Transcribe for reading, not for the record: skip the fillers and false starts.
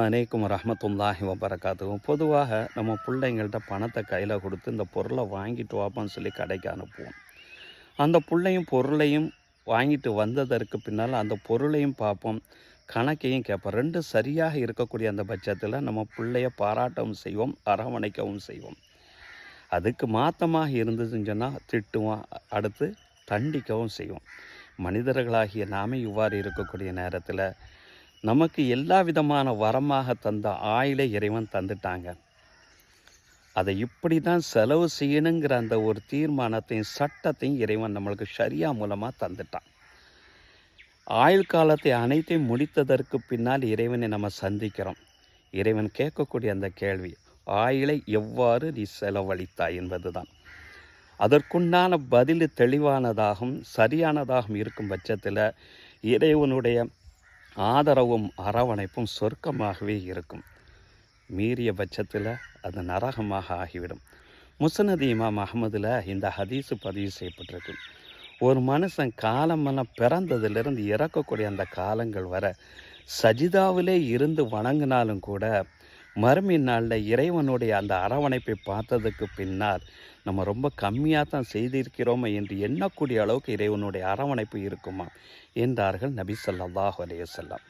அலைக்கும் வரஹ்மத்துல்லாஹி வபரகாத்துஹு. பொதுவாக நம்ம பிள்ளைங்கள்ட்ட பணத்தை கையில் கொடுத்து இந்த பொருளை வாங்கிட்டு வாப்பான்னு சொல்லி கடைக்கு அனுப்புவோம். அந்த பிள்ளையும் பொருளையும் வாங்கிட்டு வந்ததற்கு பின்னால் அந்த பொருளையும் பார்ப்போம், கணக்கையும் கேட்போம். ரெண்டு சரியாக இருக்கக்கூடிய அந்த பட்சத்தில் நம்ம பிள்ளைய பாராட்டவும் செய்வோம், அரவணைக்கவும் செய்வோம். அதுக்கு மாற்றமாக இருந்ததுன்னு சொன்னால் திட்டுவோம், அடுத்து தண்டிக்கவும் செய்வோம். மனிதர்களாகிய நாமே இவ்வாறு இருக்கக்கூடிய நேரத்தில் நமக்கு எல்லா விதமான வரமாக தந்த ஆயிலை இறைவன் தந்துட்டாங்க. அதை இப்படி தான் செலவு செய்யணுங்கிற அந்த ஒரு தீர்மானத்தையும் சட்டத்தையும் இறைவன் நம்மளுக்கு ஷரியா மூலமாக தந்துட்டான். ஆயுள் காலத்தை அனைத்தையும் முடித்ததற்கு பின்னால் இறைவனை நம்ம சந்திக்கிறோம். இறைவன் கேட்கக்கூடிய அந்த கேள்வி, ஆயுளை எவ்வாறு நீ செலவழித்தாய் என்பது தான். அதற்குண்டான பதில் தெளிவானதாகவும் சரியானதாகவும் இருக்கும் பட்சத்தில் இறைவனுடைய ஆதரவும் அரவணைப்பும் சொர்க்கமாகவே இருக்கும். மீறிய பட்சத்தில் அது நரகமாக ஆகிவிடும். முஸ்னத் இமாம் அஹ்மதில் இந்த ஹதீஸு பதிவு செய்யப்பட்டிருக்கு. ஒரு மனுஷன் காலமெல்லாம் பிறந்ததிலிருந்து இறக்கக்கூடிய அந்த காலங்கள் வர சஜிதாவிலே இருந்து வணங்கினாலும் கூட மறுமை நாளில் இறைவனுடைய அந்த அரவணைப்பை பார்த்ததுக்கு பின்னால் நம்ம ரொம்ப கம்மியாக தான் செய்திருக்கிறோமா என்று எண்ணக்கூடிய அளவுக்கு இறைவனுடைய அரவணைப்பு இருக்குமா என்றார்கள் நபி ஸல்லல்லாஹு அலைஹி வஸல்லம்.